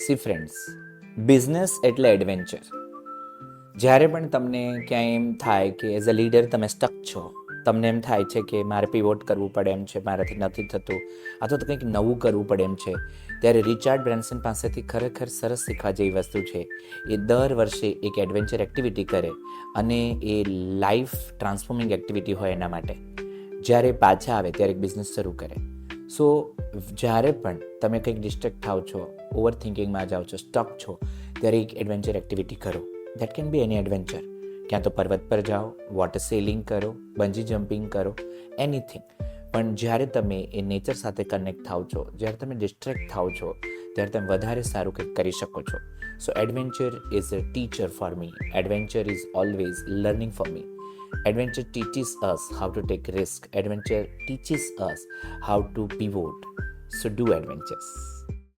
C friends, business એટલે adventure. જ્યારે પણ તમને ક્યાંય એમ થાય કે એઝ અ લીડર તમે સ્ટક છો, તમને એમ થાય છે કે મારે પીવોટ કરવું પડે એમ છે, મારાથી નથી થતું, અથવા તો કંઈક નવું કરવું પડે એમ છે, ત્યારે રિચાર્ડ બ્રેન્સન પાસેથી ખરેખર સરસ શીખવા જેવી વસ્તુ છે. એ દર વર્ષે એક એડવેન્ચર એક્ટિવિટી કરે અને એ લાઈફ ટ્રાન્સફોર્મિંગ એક્ટિવિટી હોય એના માટે. જ્યારે પાછા આવે ત્યારે એક બિઝનેસ શરૂ કરે. સો જ્યારે પણ તમે કંઈક ડિસ્ટ્રેક્ટ થાવ છો, ઓવર થિંકિંગમાં જાઓ છો, સ્ટક છો, ત્યારે એક એડવેન્ચર એક્ટિવિટી કરો. That can be any adventure. ક્યાં તો પર્વત પર જાઓ, વોટર સેલિંગ કરો, બંજી જમ્પિંગ કરો, એનીથિંગ. પણ જ્યારે તમે એ નેચર સાથે કનેક્ટ થાવ છો, જ્યારે તમે ડિસ્ટ્રેક્ટ થાવ છો, ત્યારે તમે વધારે સારું કંઈક કરી શકો છો. So adventure is a teacher for me. Adventure is always learning for me. Adventure teaches us how to take risk. Adventure teaches us how to pivot. So do adventures.